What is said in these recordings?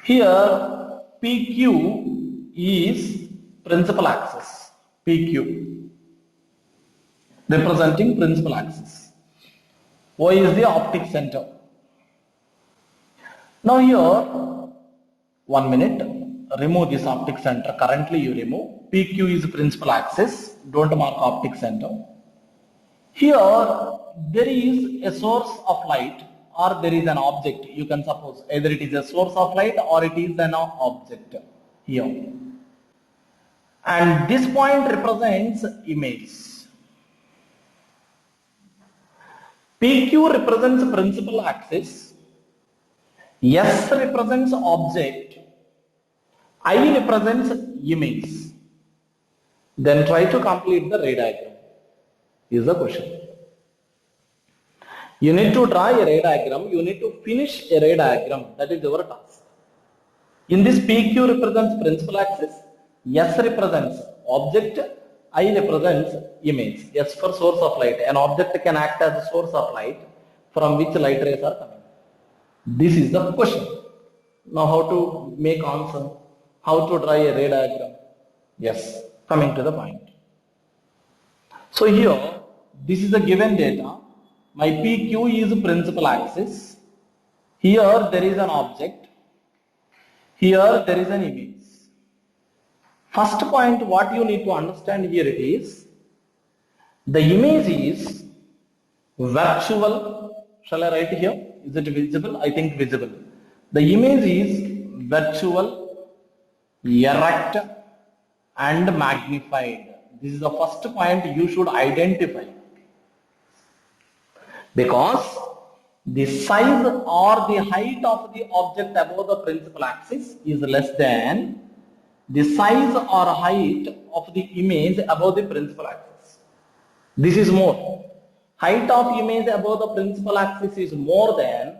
Here PQ is principal axis, PQ representing principal axis. O is the optic center. Now here, 1 minute, remove this optic center. Currently you remove. PQ is principal axis, don't mark optic center. Here there is a source of light or there is an object. You can suppose either it is a source of light or it is an object here. And this point represents image. PQ represents principal axis. S represents object. I represents image. Then try to complete the ray diagram. Is the question. You need to draw a ray diagram. You need to finish a ray diagram. That is your task. In this, PQ represents principal axis. S represents object. I represents image. S for source of light. An object can act as a source of light from which light rays are coming. This is the question. Now how to make answer? How to draw a ray diagram? Yes, coming to the point. So here, this is the given data. My PQ is principal axis. Here there is an object. Here there is an image. First point, what you need to understand here it is, the image is virtual. Shall I write here? Is it visible? I think visible. The image is virtual, erect and magnified. This is the first point you should identify. Because the size or the height of the object above the principal axis is less than the size or height of the image above the principal axis. This is more. Height of image above the principal axis is more than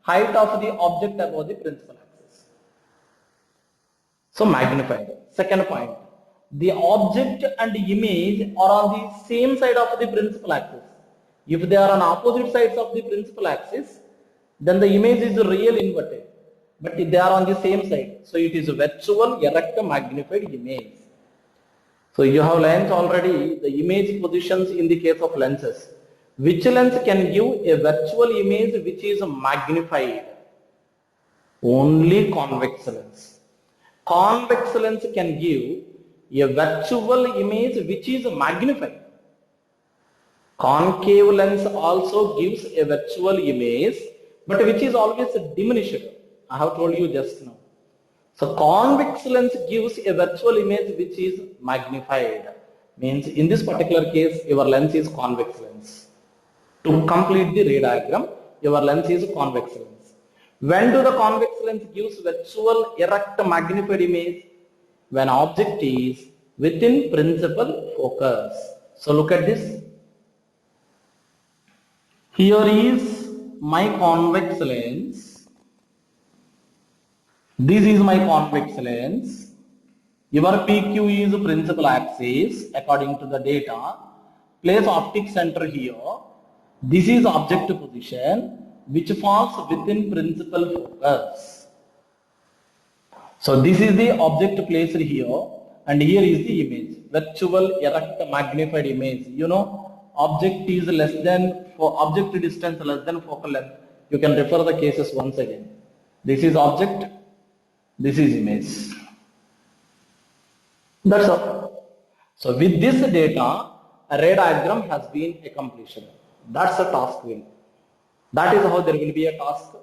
height of the object above the principal axis. So magnified. Second point. The object and image are on the same side of the principal axis. If they are on opposite sides of the principal axis, then the image is real inverted. But if they are on the same side, so it is virtual, erect, magnified image. So you have learnt already the image positions in the case of lenses. Which lens can give a virtual image which is magnified? Only convex lens. Convex lens can give a virtual image which is magnified. Concave lens also gives a virtual image, but which is always diminished. I have told you just now. So convex lens gives a virtual image which is magnified. Means in this particular case, your lens is convex lens. To complete the ray diagram, your lens is convex lens. When do the convex lens gives virtual, erect, magnified image? When object is within principal focus. So look at this. Here is my convex lens. This is my convex lens. Your PQ is principal axis according to the data. Place optic center here. This is object position which falls within principal focus. So this is the object placed here and here is the image. Virtual, erect, magnified image. You know, object is less than, for object distance less than focal length. You can refer the cases once again. This is object, this is image. That's all. So with this data, a ray diagram has been accomplished. That's a task will. That is how there will be a task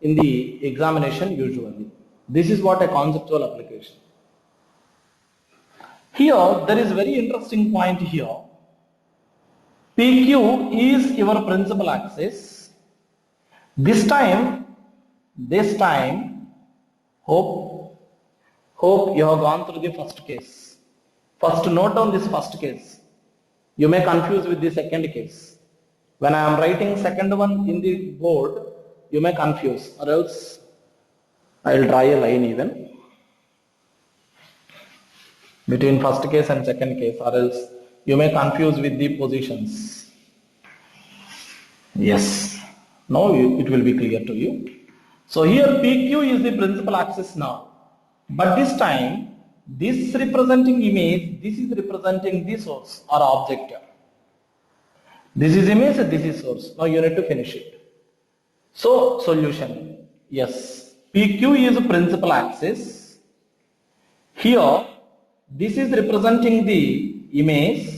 in the examination usually. This is what a conceptual application. Here, there is very interesting point here. PQ is your principal axis. This time, hope you have gone through the first case. First note down this first case. You may confuse with the second case. When I am writing second one in the board, you may confuse, or else I will draw a line even between first case and second case, or else you may confuse with the positions. Yes, now it will be clear to you. So here PQ is the principal axis now. But this time, this representing image, this is representing the source or object. This is image, this is source. Now you need to finish it. So solution, yes, PQ is principal axis. Here, this is representing the image.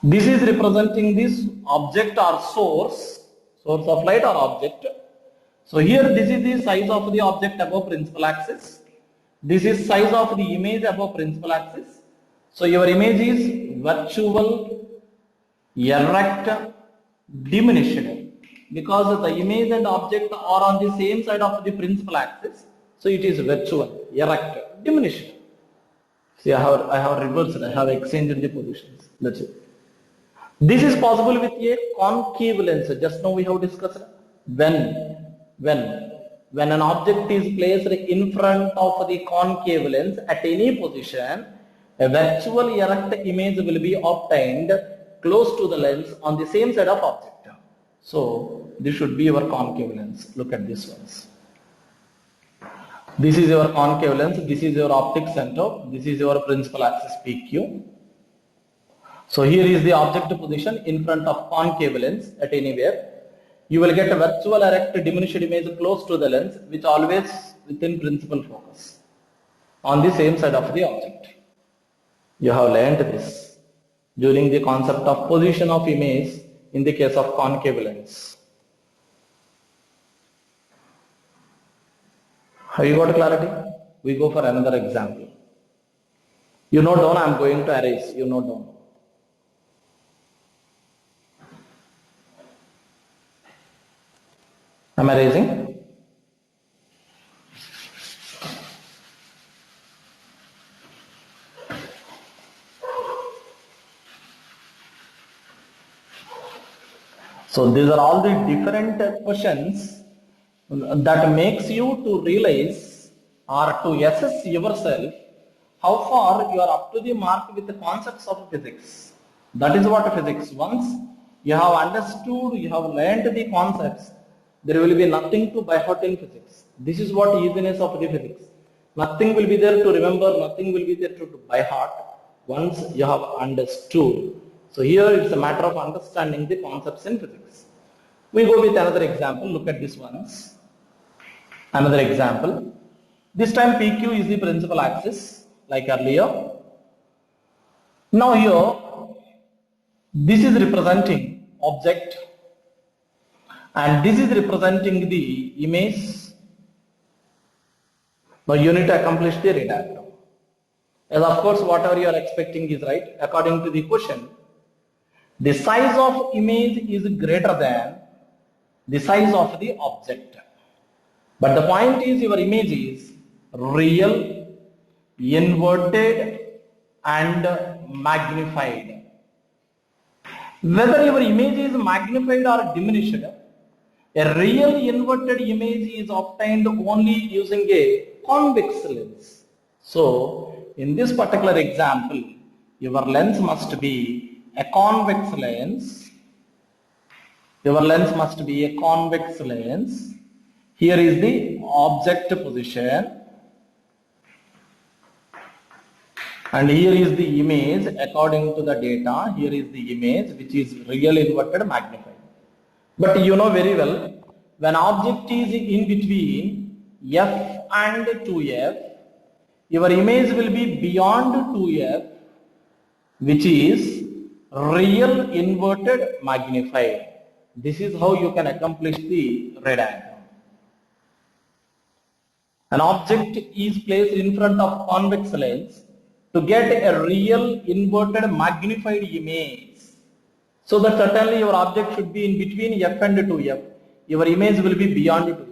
This is representing this object or source of light or object. So here this is the size of the object above principal axis. This is size of the image above principal axis. So your image is virtual, erect, diminished, because the image and object are on the same side of the principal axis. So it is virtual, erect, diminished. See, I have reversed, I have exchanged the positions. That's it. This is possible with a concave lens. Just now we have discussed when an object is placed in front of the concave lens at any position, a virtual erect image will be obtained close to the lens on the same side of object. So this should be your concave lens. Look at this ones. This is your concave lens. This is your optic center. This is your principal axis PQ. So here is the object position in front of concave lens at anywhere. You will get a virtual erect diminished image close to the lens, which always within principal focus on the same side of the object. You have learnt this during the concept of position of image in the case of concave lens. Have you got clarity? We go for another example. You note down, I am going to erase. You note down. Am I erasing? So these are all the different questions that makes you to realize or to assess yourself how far you are up to the mark with the concepts of physics. That is what physics. Once you have understood, you have learned the concepts, there will be nothing to by heart in physics. This is what easiness of the physics. Nothing will be there to remember, nothing will be there to by heart once you have understood. So here it's a matter of understanding the concepts in physics. We go with another example. Look at this ones. Another example. This time PQ is the principal axis like earlier. Now here this is representing object and this is representing the image. Now you need to accomplish the ray diagram. As of course whatever you are expecting is right. According to the question, the size of image is greater than the size of the object. But the point is your image is real, inverted and magnified. Whether your image is magnified or diminished, a real inverted image is obtained only using a convex lens. So in this particular example, your lens must be a convex lens. Your lens must be a convex lens. Here is the object position and here is the image according to the data. Here is the image which is real inverted magnified. But you know very well, when object is in between f and 2f, your image will be beyond 2f, which is real inverted magnified. This is how you can accomplish the ray diagram. An object is placed in front of convex lens to get a real inverted magnified image. So that certainly your object should be in between f and 2f. Your image will be beyond 2f.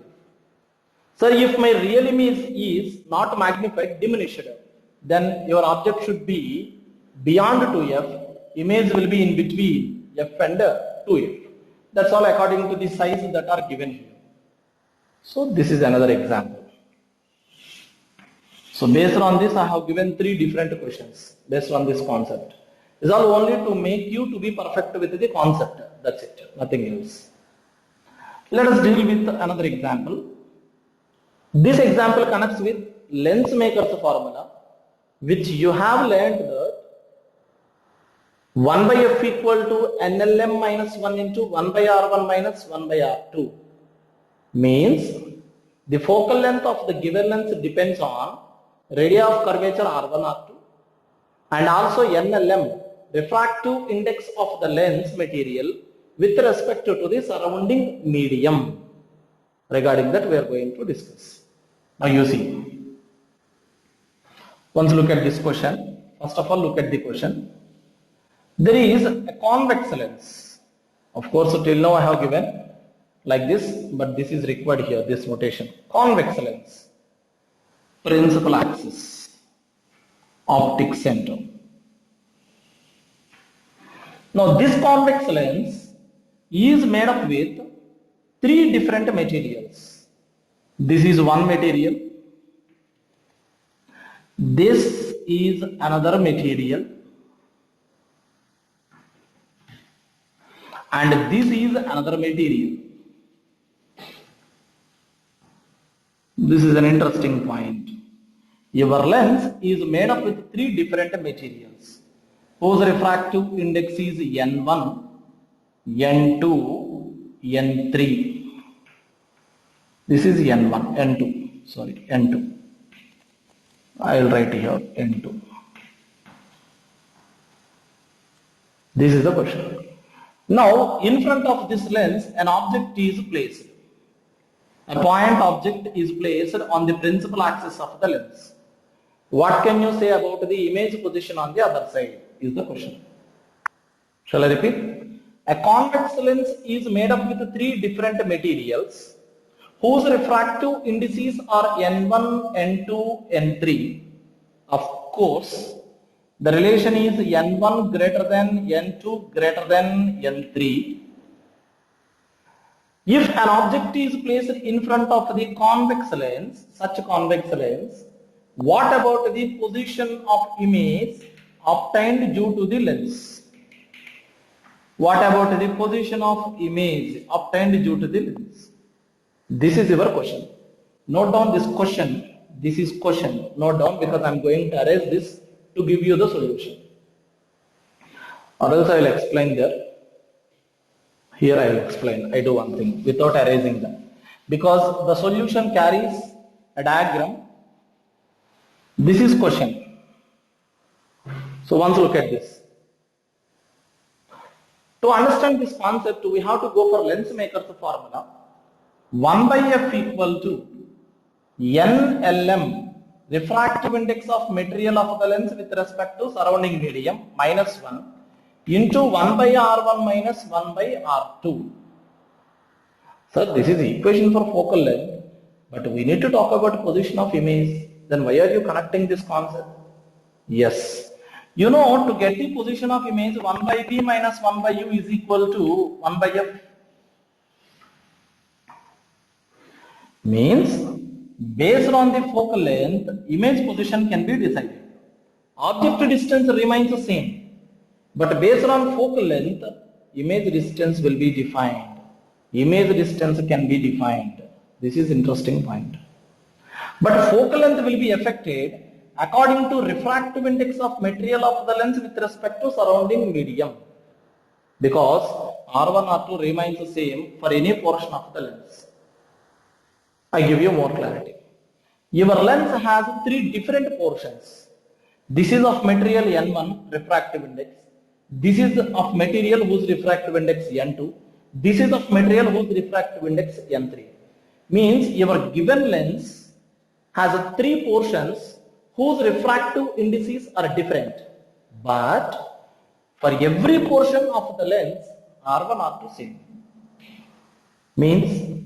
So if my real image is not magnified, diminished, then your object should be beyond 2f. Image will be in between f and 2f. That's all according to the size that are given here. So this is another example. So based on this, I have given 3 different questions based on this concept. It's all only to make you to be perfect with the concept. That's it, nothing else. Let us deal with another example. This example connects with Lensmaker's formula, which you have learned that 1 by f equal to NLM minus 1 into 1 by R1 minus 1 by R2 means the focal length of the given lens depends on radii of curvature R1, R2 and also NLM, refractive index of the lens material with respect to the surrounding medium. Regarding that we are going to discuss. Now you see, once look at this question. First of all, look at the question. There is a convex lens. Of course, till now I have given like this, but this is required here, this notation. Convex lens, principal axis, optic center. Now this convex lens is made up with 3 different materials. This is one material. This is another material. And this is another material. This is an interesting point. Your lens is made up with 3 different materials, whose refractive index is N1, N2, N3. This is N1, N2, sorry, N2. I will write here N2. This is the question. Now, in front of this lens, an object is placed. A point object is placed on the principal axis of the lens. What can you say about the image position on the other side is the question. Shall I repeat? A convex lens is made up with 3 different materials whose refractive indices are N1, N2, N3. Of course, the relation is N1 greater than N2 greater than N3. If an object is placed in front of the convex lens, such convex lens, what about the position of image obtained due to the lens? What about the position of image obtained due to the lens? This is your question. Note down this question. This is question. Note down, because I am going to erase this to give you the solution. Or else I will explain there. Here I will explain. I do one thing without erasing them. Because the solution carries a diagram. This is question. So once look at this. To understand this concept, we have to go for Lensmaker's formula. 1 by f equal to NLM, refractive index of material of the lens with respect to surrounding medium, minus 1 into 1 by R1 minus 1 by R2. Sir, this is the equation for focal length, but we need to talk about position of image. Then why are you connecting this concept? Yes. You know, to get the position of image, 1 by V minus 1 by U is equal to 1 by F. Means, based on the focal length, image position can be decided. Object distance remains the same, but based on focal length, image distance will be defined. Image distance can be defined. This is interesting point. But focal length will be affected according to refractive index of material of the lens with respect to surrounding medium, because R1, R2 remains the same for any portion of the lens. I give you more clarity. Your lens has 3 different portions. This is of material N1, refractive index. This is of material whose refractive index N2. This is of material whose refractive index N3. Means your given lens has 3 portions whose refractive indices are different. But for every portion of the lens, R1, R2 same. Means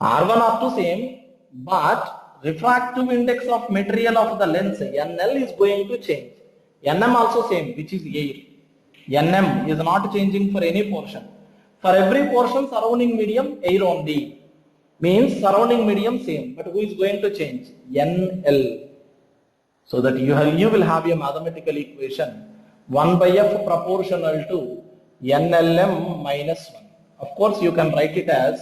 R1, R2 same, but refractive index of material of the lens, NL, is going to change. NM also same, which is air. NM is not changing for any portion. For every portion, surrounding medium, air only. Means surrounding medium same, but who is going to change? NL. So that you will have a mathematical equation, 1 by F proportional to NLM minus 1. Of course, you can write it as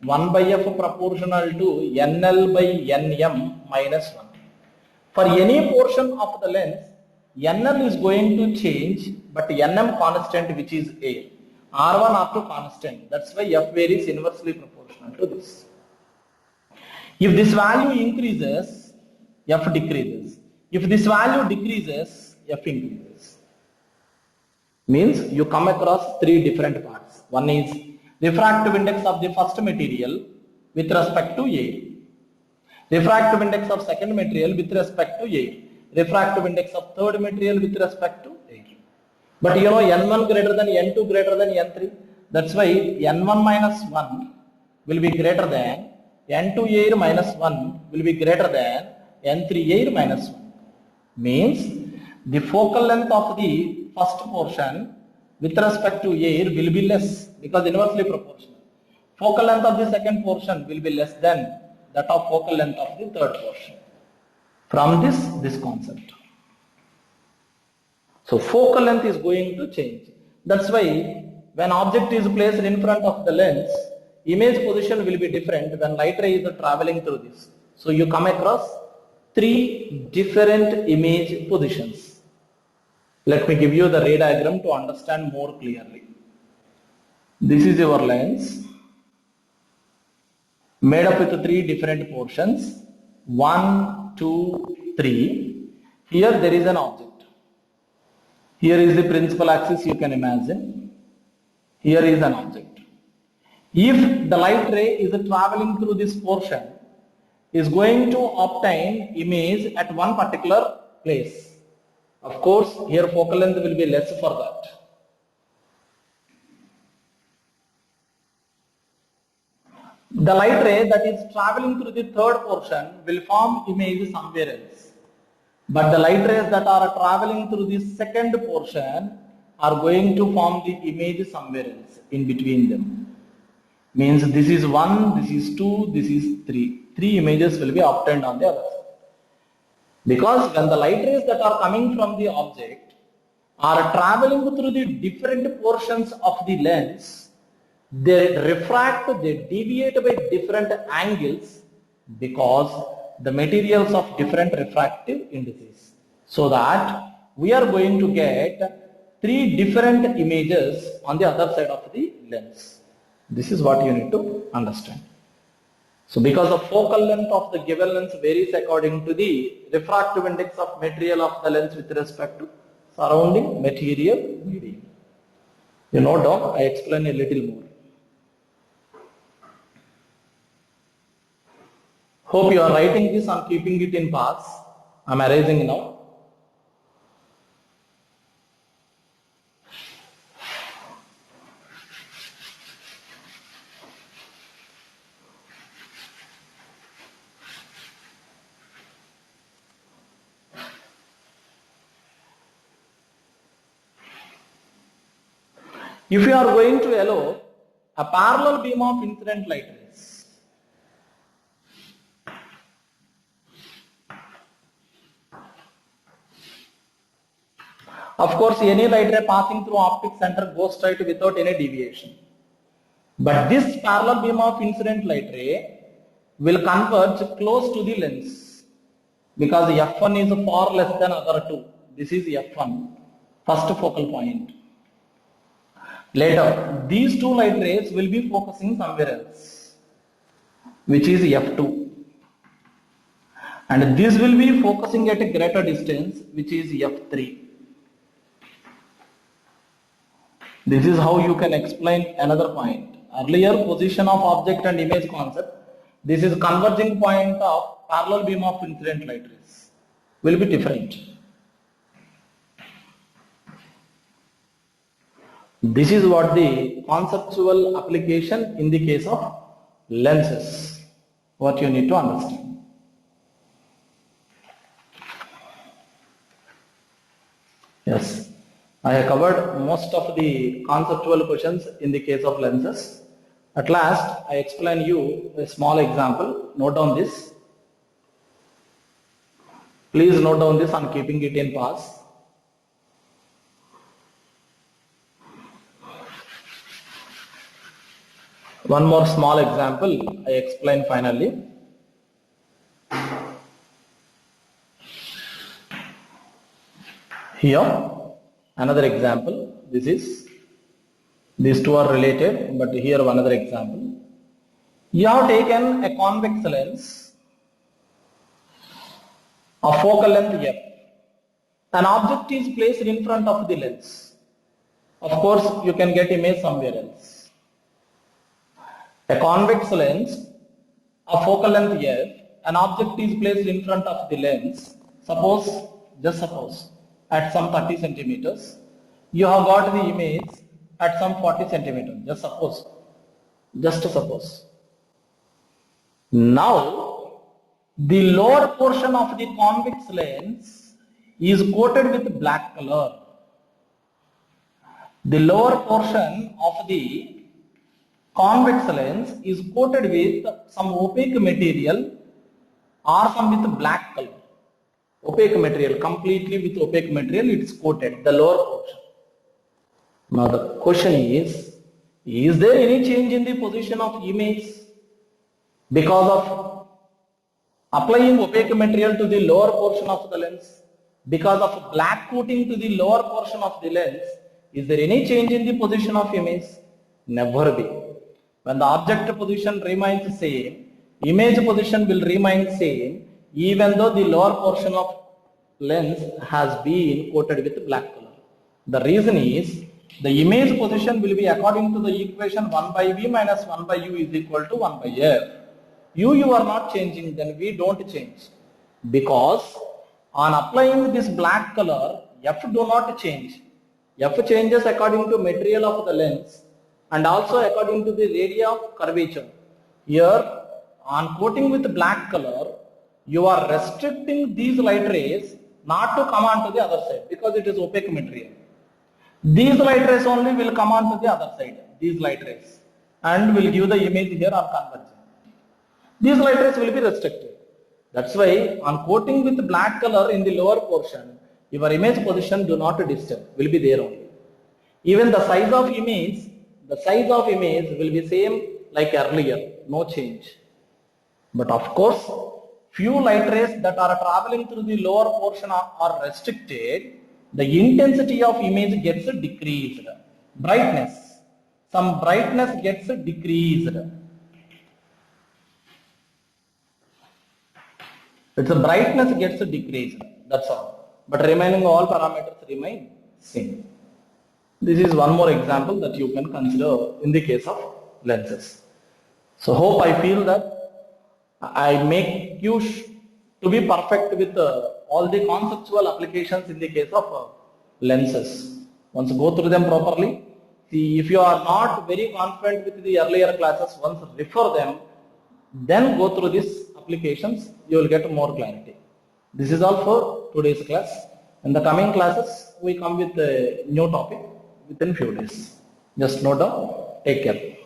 1 by f proportional to NL by NM minus 1. For any portion of the lens, NL is going to change, but NM constant, which is A. R1, R2 constant. That's why f varies inversely proportional to this. If this value increases, f decreases. If this value decreases, f increases. Means you come across three different parts. One is refractive index of the first material with respect to A. Refractive index of second material with respect to A. Refractive index of third material with respect to A. But you know N1 greater than N2 greater than N3. That's why N1 minus 1 will be greater than N2 air minus 1 will be greater than N3 air minus 1. Means the focal length of the first portion with respect to air will be less because inversely proportional. Focal length of the second portion will be less than that of focal length of the third portion. From this concept. So focal length is going to change. That's why when object is placed in front of the lens, image position will be different when light ray is traveling through this. So you come across three different image positions. Let me give you the ray diagram to understand more clearly. This is your lens made up with three different portions. 1, 2, 3. Here there is an object. Here is the principal axis, you can imagine. Here is an object. If the light ray is traveling through this portion, is going to obtain image at one particular place. Of course, here focal length will be less for that. The light ray that is traveling through the third portion will form image somewhere else. But the light rays that are traveling through the second portion are going to form the image somewhere else in between them. Means this is 1, this is 2, this is 3. 3 images will be obtained on the other side. Because when the light rays that are coming from the object are traveling through the different portions of the lens, they refract, they deviate by different angles because the materials of different refractive indices. So that we are going to get 3 different images on the other side of the lens. This is what you need to understand. So because the focal length of the given lens varies according to the refractive index of material of the lens with respect to surrounding material medium. You know down, I explain a little more. Hope you are writing this and keeping it in pass. I am erasing now. If you are going to allow a parallel beam of incident light rays, of course any light ray passing through optic center goes straight without any deviation. But this parallel beam of incident light ray will converge close to the lens because f1 is far less than other two. This is f1, first focal point. Later, these two light rays will be focusing somewhere else, which is f2. And this will be focusing at a greater distance, which is f3. This is how you can explain another point. Earlier, position of object and image concept. This is converging point of parallel beam of incident light rays. Will be different. This is what the conceptual application in the case of lenses, what you need to understand. Yes, I have covered most of the conceptual questions in the case of lenses. At last, I explain you a small example. Note down this. Please note down this and keeping it in pass. One more small example I explain finally. Here another example. These two are related, but here another example. You have taken a convex lens of focal length f. An object is placed in front of the lens. Of course, you can get image somewhere else. A convex lens of focal length f, an object is placed in front of the lens. Just suppose, at some 30 centimeters. You have got the image at some 40 centimeters. Just suppose. Now, the lower portion of the convex lens is coated with black color. The lower portion of the convex lens is coated with some opaque material or some with black color. Opaque material, completely with opaque material, it's coated, the lower portion. Now the question is there any change in the position of image because of applying opaque material to the lower portion of the lens? Because of black coating to the lower portion of the lens, is there any change in the position of image? Never be. When the object position remains same, image position will remain same, even though the lower portion of lens has been coated with black color. The reason is, the image position will be according to the equation 1 by v minus 1 by u is equal to 1 by f. You are not changing, then we don't change. Because on applying this black color, f do not change. F changes according to material of the lens and also according to the radius of curvature. Here, on coating with black color, you are restricting these light rays not to come on to the other side because it is opaque material. These light rays only will come on to the other side, these light rays, and will give the image here on convergence. These light rays will be restricted. That's why on coating with black color in the lower portion, your image position do not disturb, will be there only. Even the size of image will be same like earlier, no change. But of course, few light rays that are traveling through the lower portion are restricted. The intensity of image gets decreased. Some brightness gets decreased. Its brightness gets decreased. That's all. But remaining all parameters remain same. This is one more example that you can consider in the case of lenses. So hope I feel that I make you to be perfect with all the conceptual applications in the case of lenses. Once go through them properly. See, if you are not very confident with the earlier classes, once refer them, then go through these applications, you will get more clarity. This is all for today's class. In the coming classes, we come with a new topic within few days. Just note down. Take care.